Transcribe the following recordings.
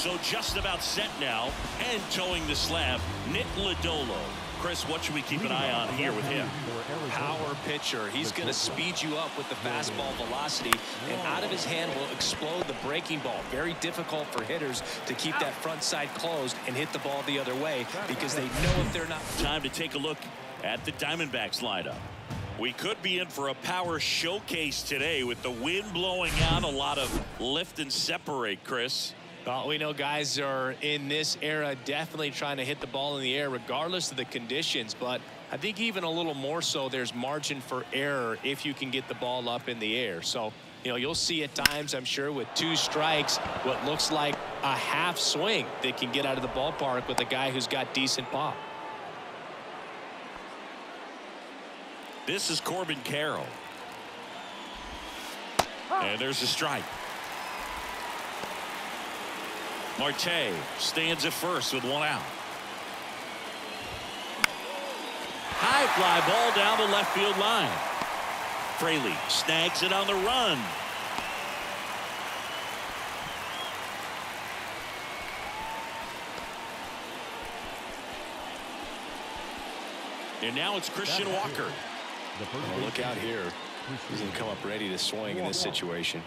So just about set now and towing the slab, Nick Lodolo. Chris, what should we keep an eye on here with him? Power pitcher. He's going to speed you up with the fastball velocity, and out of his hand will explode the breaking ball. Very difficult for hitters to keep that front side closed and hit the ball the other way because they know if they're not. Time to take a look at the Diamondbacks lineup. We could be in for a power showcase today with the wind blowing out, a lot of lift and separate, Chris. Well, we know guys are in this era definitely trying to hit the ball in the air regardless of the conditions, but I think even a little more so there's margin for error if you can get the ball up in the air. So, you know, you'll see at times, I'm sure, with 2 strikes, what looks like a half swing that can get out of the ballpark with a guy who's got decent pop. This is Corbin Carroll. And there's a strike. Marte stands at first with 1 out. High fly ball down the left field line. Fraley snags it on the run. And now it's Christian Walker. Well, look out here. He's going to come up ready to swing in this situation.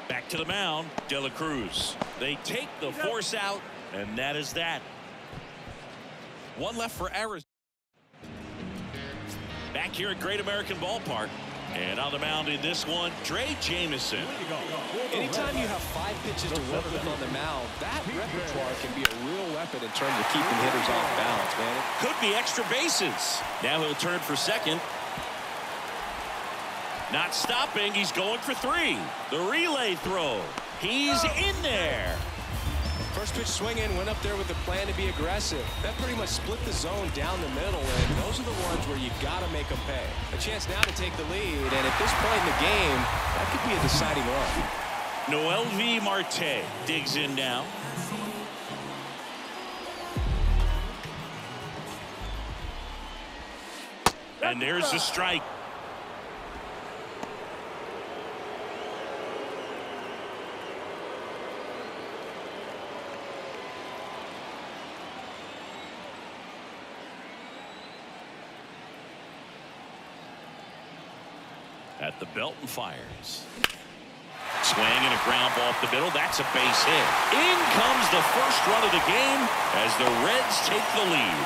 Back to the mound, De La Cruz. They take the force out, and that is that. 1 left for Arizona. Back here at Great American Ballpark. And on the mound in this one, Drey Jameson. Anytime you have 5 pitches to work with on the mound, that repertoire can be a real weapon in terms of keeping hitters off balance, man. Could be extra bases. Now he'll turn for second. Not stopping. He's going for 3. The relay throw. He's in there. First pitch swinging, went up there with the plan to be aggressive. That pretty much split the zone down the middle, and those are the ones where you got to make them pay. A chance now to take the lead, and at this point in the game, that could be a deciding run. Noelvi Marte digs in now. And there's the strike. At the belt and fires. Swing and a ground ball up the middle. That's a base hit. In comes the first run of the game as the Reds take the lead.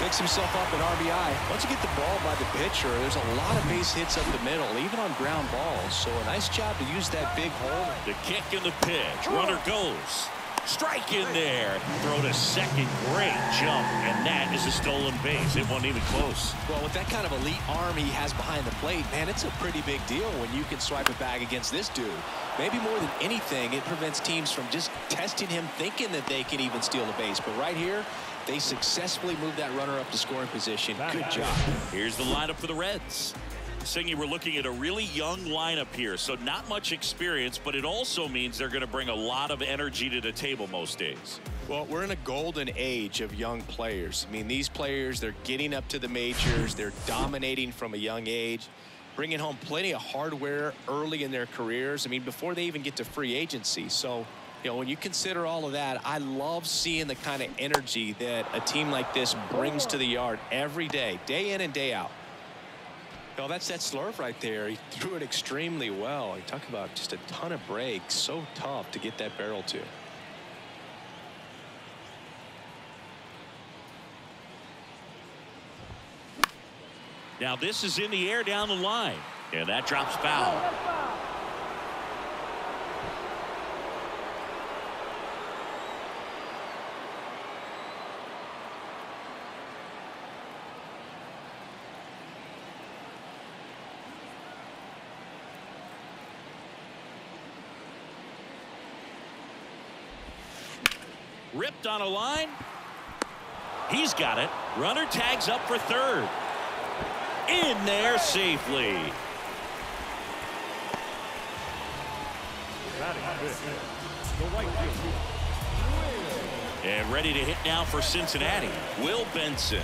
Picks himself up an RBI. Once you get the ball by the pitcher, there's a lot of base hits up the middle, even on ground balls. So a nice job to use that big hole. The kick and the pitch. Runner goes. Strike in there. Throw to second. Great jump. And that is a stolen base. It wasn't even close. Well, with that kind of elite arm he has behind the plate, man, it's a pretty big deal when you can swipe it back against this dude. Maybe more than anything, it prevents teams from just testing him, thinking that they can even steal the base. But right here, they successfully moved that runner up to scoring position. Good job. Here's the lineup for the Reds. Singy, we're looking at a really young lineup here, so not much experience, but it also means they're going to bring a lot of energy to the table most days. Well, we're in a golden age of young players. I mean, these players, they're getting up to the majors. They're dominating from a young age, bringing home plenty of hardware early in their careers. I mean, before they even get to free agency. So, you know, when you consider all of that, I love seeing the kind of energy that a team like this brings to the yard every day in and day out. Well, that's that slurve right there. He threw it extremely well. You talk about just a ton of breaks. So tough to get that barrel to. Now this is in the air down the line. And that drops foul. Ripped on a line. He's got it. Runner tags up for third. In there safely. And ready to hit now for Cincinnati, Will Benson.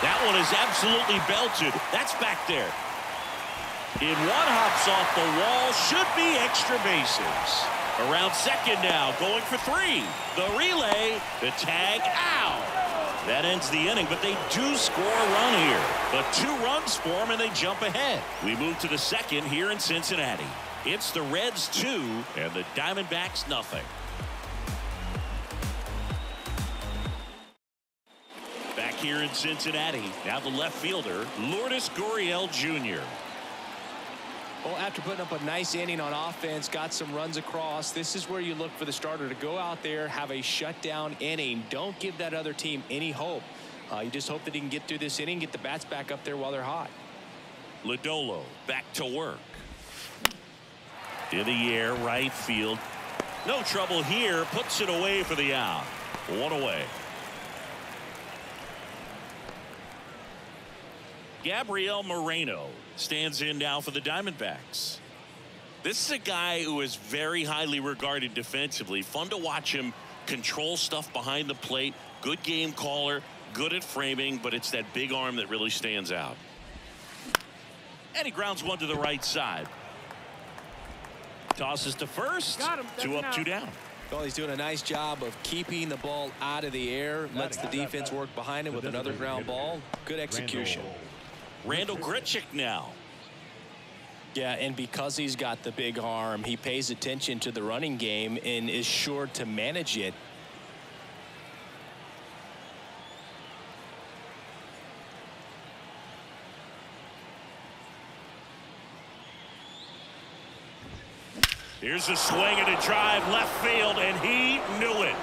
That one is absolutely belted. That's back there. In one, hops off the wall. Should be extra bases. Around second now, going for 3. The relay, the tag, out. That ends the inning, but they do score a run here. The 2 runs for them, and they jump ahead. We move to the second here in Cincinnati. It's the Reds 2 and the Diamondbacks nothing. Back here in Cincinnati, now the left fielder, Lourdes Gurriel Jr. Well, after putting up a nice inning on offense, got some runs across, this is where you look for the starter to go out there, have a shutdown inning. Don't give that other team any hope. You just hope that he can get through this inning, get the bats back up there while they're hot. Lodolo back to work. In the air, right field. No trouble here. Puts it away for the out. 1 away. Gabriel Moreno stands in now for the Diamondbacks. This is a guy who is very highly regarded defensively. Fun to watch him control stuff behind the plate. Good game caller, good at framing, but it's that big arm that really stands out. And he grounds one to the right side. Tosses to first. 2 up, 2 down. Well, he's doing a nice job of keeping the ball out of the air. Lets the defense work behind him with another ground ball. Good execution. Randall Grichuk now. Yeah, and because he's got the big arm, he pays attention to the running game and is sure to manage it. Here's a swing and a drive left field, and he knew it.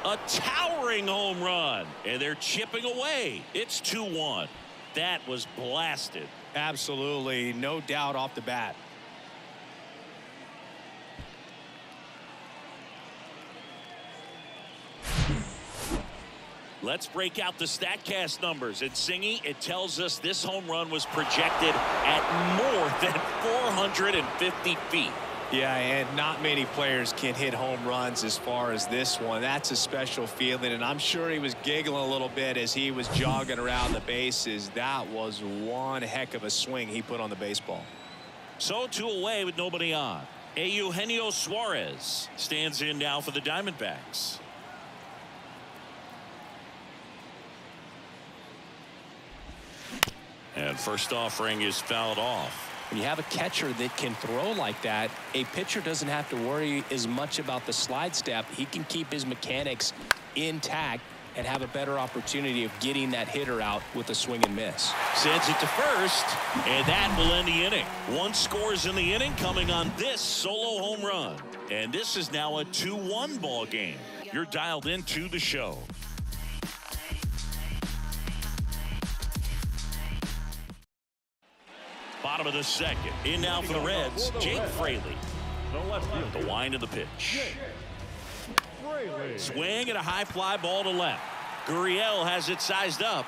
A towering home run, and they're chipping away. It's 2-1. That was blasted. Absolutely, no doubt off the bat. Let's break out the StatCast numbers. At Singy, it tells us this home run was projected at more than 450 feet. Yeah, and not many players can hit home runs as far as this one. That's a special feeling, and I'm sure he was giggling a little bit as he was jogging around the bases. That was one heck of a swing he put on the baseball. So 2 away with nobody on. Eugenio Suarez stands in now for the Diamondbacks. And first offering is fouled off. When you have a catcher that can throw like that, a pitcher doesn't have to worry as much about the slide step. He can keep his mechanics intact and have a better opportunity of getting that hitter out with a swing and miss. Sends it to first, and that will end the inning. 1 scores in the inning coming on this solo home run. And this is now a 2-1 ball game. You're dialed into the show. Bottom of the second. In now for the Reds, Jake Fraley. The wind of the pitch. Swing and a high fly ball to left. Gurriel has it sized up.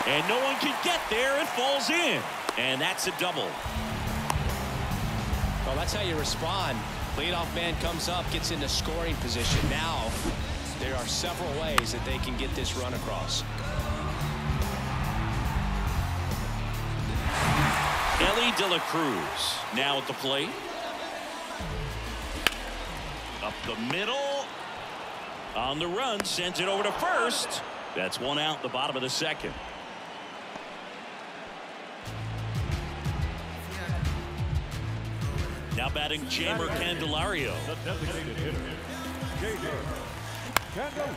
And no one can get there. It falls in. And that's a double. Well, that's how you respond. Leadoff man comes up, gets into scoring position. Now, there are several ways that they can get this run across. Ellie De La Cruz now at the plate. Up the middle. On the run, sends it over to first. That's 1 out in the bottom of the second. Now batting Jamer Candelario.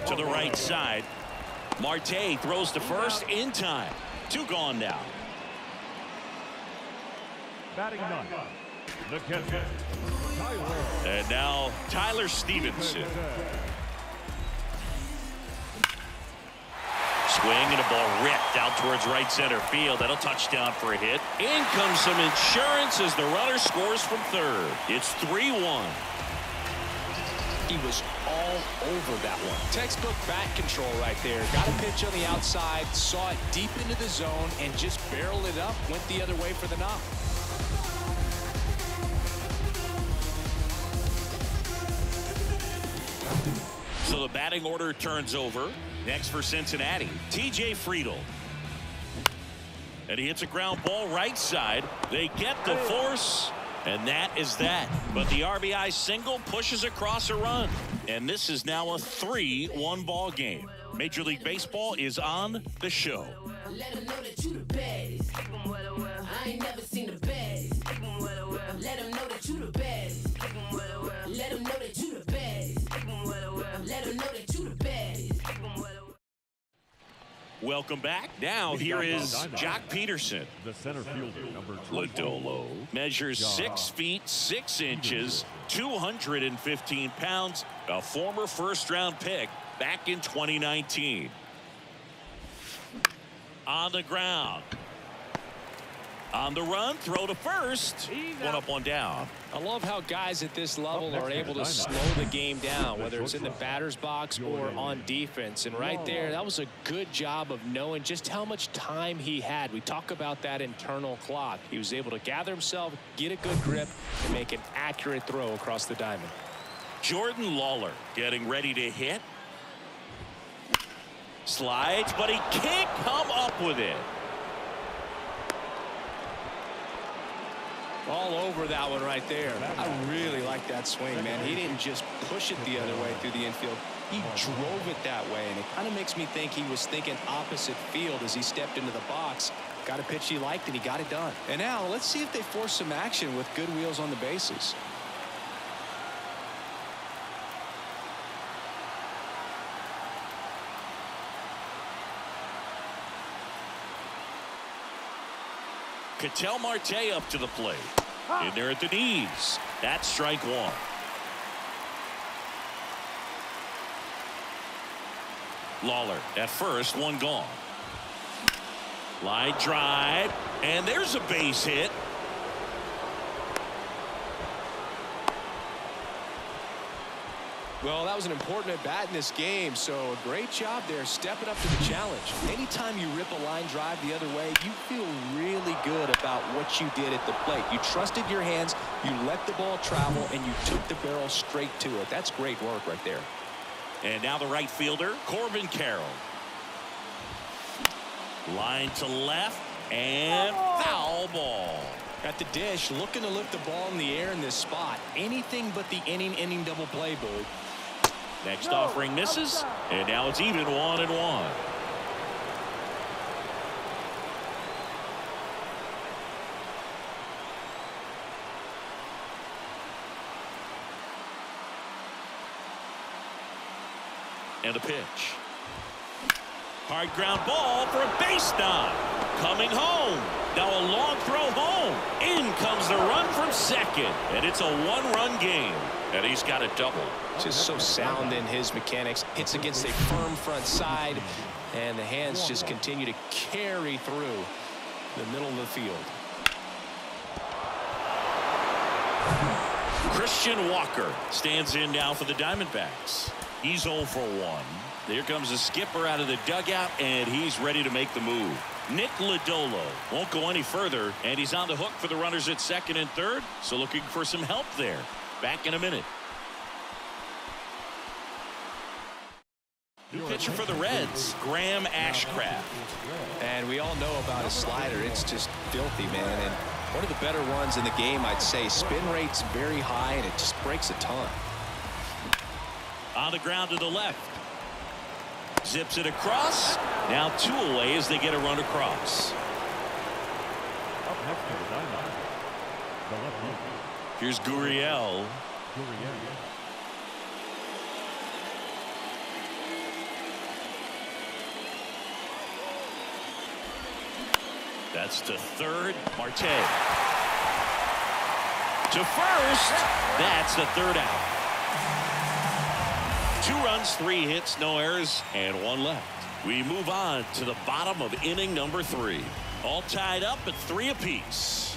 To the right side. Marte throws to first in time. 2 gone now. Batting 9, the catcher, And now Tyler Stevenson. Swing and a ball ripped out towards right center field. That'll touchdown for a hit. In comes some insurance as the runner scores from third. It's 3-1. He was all over that one. Textbook bat control right there. Got a pitch on the outside, saw it deep into the zone, and just barreled it up. Went the other way for the knock. So the batting order turns over. Next for Cincinnati, TJ Friedl. And he hits a ground ball right side. They get the force, and that is that. But the RBI single pushes across a run. And this is now a 3-1 ball game. Major League Baseball is on the show. Let them know that you the baddest. I ain't never seen the baddest. Let them know that you the baddest. Let them know that you the baddest. Let them know that you the baddest. Welcome back. Now here is Jock Peterson. The center fielder, number Lodolo measures 6 feet 6 inches, 215 pounds, a former first-round pick back in 2019. On the ground. On the run, throw to first. One up, one down. I love how guys at this level are able to slow the game down, whether it's in the batter's box or on defense. And right there, that was a good job of knowing just how much time he had. We talk about that internal clock. He was able to gather himself, get a good grip, and make an accurate throw across the diamond. Jordan Lawler getting ready to hit. Slides, but he can't come up with it. All over that one right there. I really like that swing, man. He didn't just push it the other way through the infield. He drove it that way, and it kind of makes me think he was thinking opposite field as he stepped into the box. Got a pitch he liked, and he got it done. And now let's see if they force some action with good wheels on the bases. Ketel Marte up to the plate. In there at the knees. That's strike one. Lawler at first, one gone. Line drive, and there's a base hit. Well, that was an important at bat in this game, so a great job there stepping up to the challenge. Anytime you rip a line drive the other way, you feel really good about what you did at the plate. You trusted your hands, you let the ball travel, and you took the barrel straight to it. That's great work right there. And now the right fielder, Corbin Carroll. Line to left, and foul ball. At the dish, looking to lift the ball in the air in this spot. Anything but the inning double play, Boog. Next offering misses, and now it's even 1-1. And a pitch. Hard ground ball for a base knock. Coming home. Now a long throw home. In comes the run from second. And it's a one-run game. And he's got a double. Just so sound in his mechanics. Hits against a firm front side. And the hands just continue to carry through the middle of the field. Christian Walker stands in now for the Diamondbacks. He's 0 for 1. There comes the skipper out of the dugout, and he's ready to make the move. Nick Lodolo won't go any further, and he's on the hook for the runners at second and third, so looking for some help there. Back in a minute. New pitcher for the Reds, Graham Ashcraft. And we all know about his slider. It's just filthy, man. And one of the better ones in the game, I'd say. Spin rate's very high, and it just breaks a ton. On the ground to the left. Zips it across. Now 2 away as they get a run across. Up next to the diamond, the left fielder. Here's Gurriel. That's to third. Marte. To first. That's the third out. 2 runs, 3 hits, no errors, and 1 left. We move on to the bottom of inning number 3. All tied up at 3 apiece.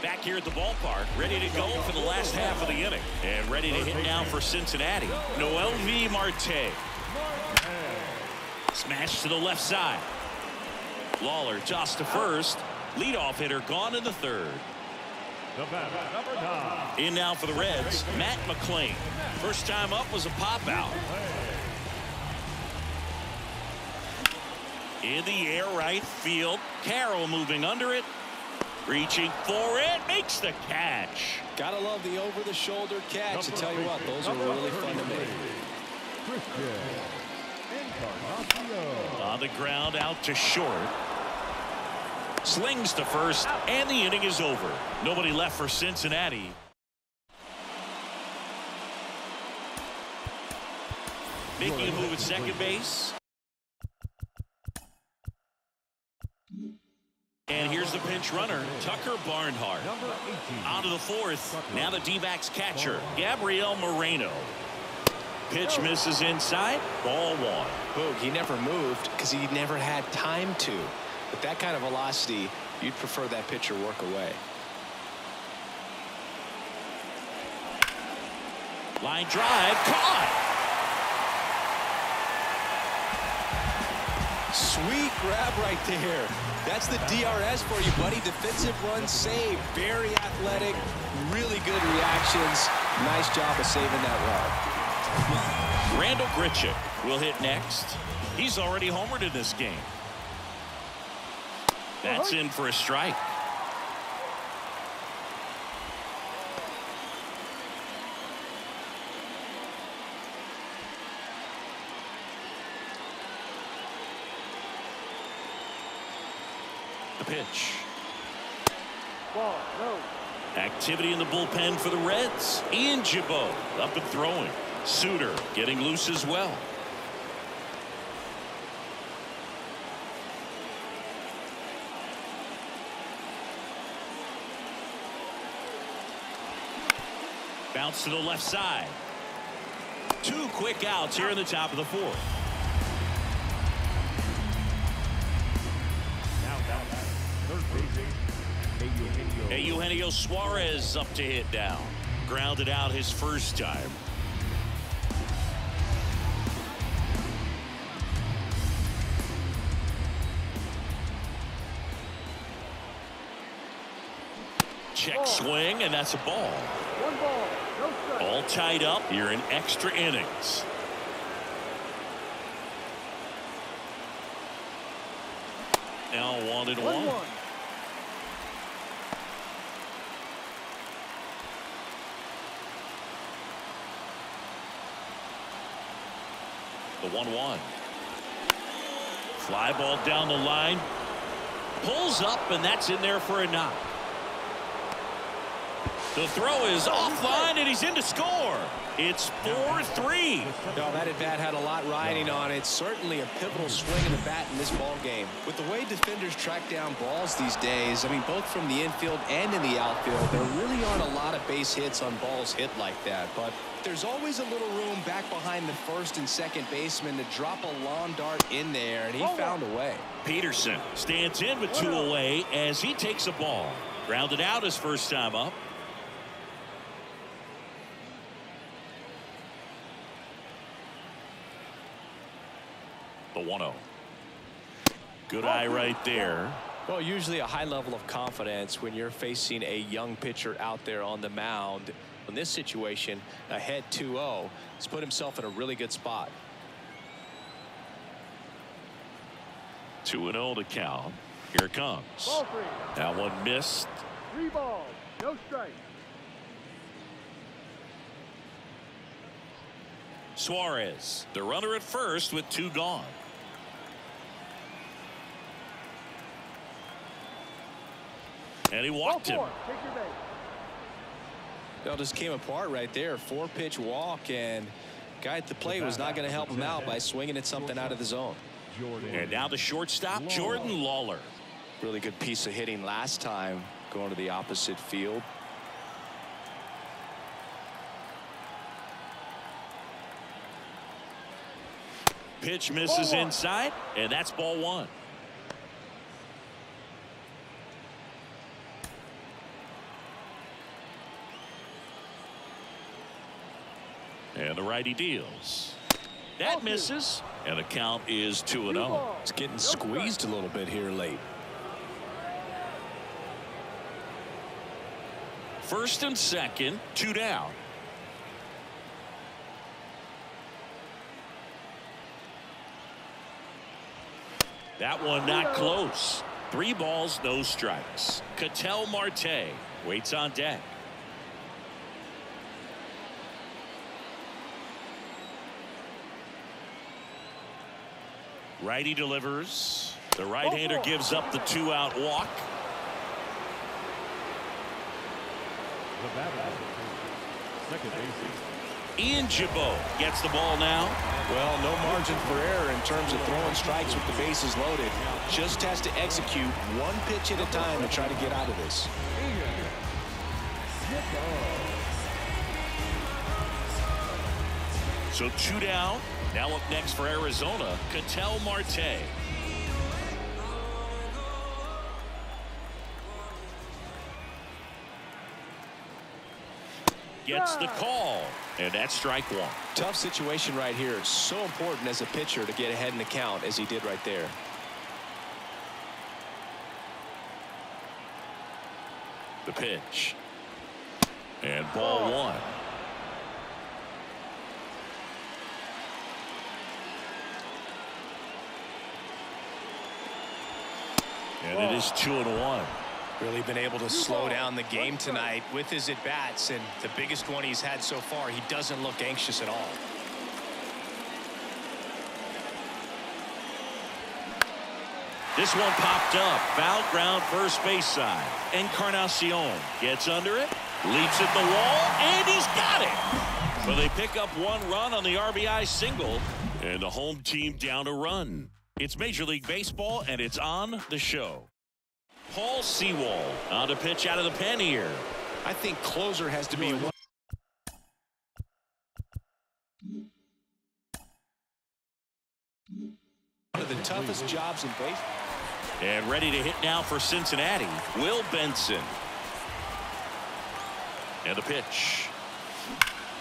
Back here at the ballpark, ready to go for the last half of the inning. And ready to hit now for Cincinnati, Noelvi Marte. Smash to the left side. Lawler tossed to first. Leadoff hitter gone in the third. The batter, number 9. In now for the Reds, Matt McClain. First time up was a pop out. In the air, right field. Carroll moving under it. Reaching for it. Makes the catch. Gotta love the over-the-shoulder catch. I tell you what, those are really fun to make. On the ground, out to short. Slings to first, and the inning is over. Nobody left for Cincinnati. Making a move at second base. And here's the pinch runner, Tucker Barnhart. On to the fourth. Now the D-backs catcher, Gabriel Moreno. Pitch misses inside. Ball 1. Boog, he never moved because he never had time to. With that kind of velocity, you'd prefer that pitcher work away. Line drive, caught. Sweet grab right there. That's the DRS for you, buddy. Defensive run save. Very athletic. Really good reactions. Nice job of saving that run. Randall Grichuk will hit next. He's already homered in this game. That's in for a strike. The pitch. Ball, no. Activity in the bullpen for the Reds. Ian Gibaut up and throwing. Suter getting loose as well. Bounce to the left side. 2 quick outs here in the top of the 4th. Eugenio Suarez up to hit down. Grounded out his first time. Check swing, and that's a ball. 1 ball, no strike. All tied up here in extra innings. Now 1-1. The 1-1. Fly ball down the line. Pulls up, and that's in there for a knock. The throw is offline, and he's in to score. It's 4-3. No, that at-bat had a lot riding on it. Certainly a pivotal swing of the bat in this ball game. With the way defenders track down balls these days, I mean, both from the infield and in the outfield, there really aren't a lot of base hits on balls hit like that. But there's always a little room back behind the first and second baseman to drop a lawn dart in there, and he found a way. Peterson stands in with 2 away as he takes a ball. Grounded out his first time up. The 1-0. Good eye right there. Well, usually a high level of confidence when you're facing a young pitcher out there on the mound. In this situation, ahead 2-0, he's put himself in a really good spot. 2-0 to count. Here it comes. Ball 3. That one missed. 3 balls, no strike. Suarez, the runner at first with 2 gone. And he walked him. Take your base. Well, just came apart right there. 4-pitch walk, and guy at the plate was not going to help him out by swinging at something out of the zone. And now the shortstop, Jordan Lawler. Really good piece of hitting last time, going to the opposite field. Pitch misses inside, and that's ball 1. And the righty deals. That misses, and the count is 2-0. It's getting squeezed a little bit here late. First and second, 2 down. That one not close. 3 balls, no strikes. Ketel Marte waits on deck. Righty delivers. The right-hander gives up the 2-out walk. The batter, second baseman, Ian Gibaut gets the ball now. Well, no margin for error in terms of throwing strikes with the bases loaded. Just has to execute one pitch at a time to try to get out of this. So 2 down. Now up next for Arizona, Ketel Marte. Gets the call, and that's strike 1. Tough situation right here. It's so important as a pitcher to get ahead in the count as he did right there. The pitch. And ball 1. And it is 2-1. Really been able to slow down the game tonight with his at-bats, and the biggest one he's had so far. He doesn't look anxious at all. This one popped up. Foul ground first base side. Encarnacion gets under it, leaps at the wall, and he's got it. So they pick up 1 run on the RBI single, and the home team down a run. It's Major League Baseball, and it's on the show. Paul Sewald on to pitch out of the pen here. I think closer has to be one of the toughest jobs in baseball. And ready to hit now for Cincinnati, Will Benson. And the pitch.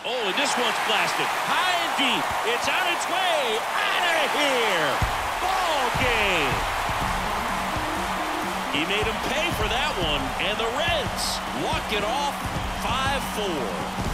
Oh, and this one's blasted high and deep. It's on its way out of here. Ball game. He made him pay for that one, and the Reds walk it off 5-4.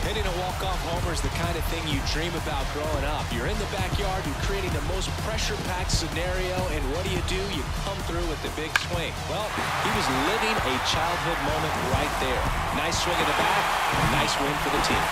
Hitting a walk-off homer is the kind of thing you dream about growing up. You're in the backyard, you're creating the most pressure-packed scenario, and what do? You come through with the big swing. Well, he was living a childhood moment right there. Nice swing in the bat, nice win for the team.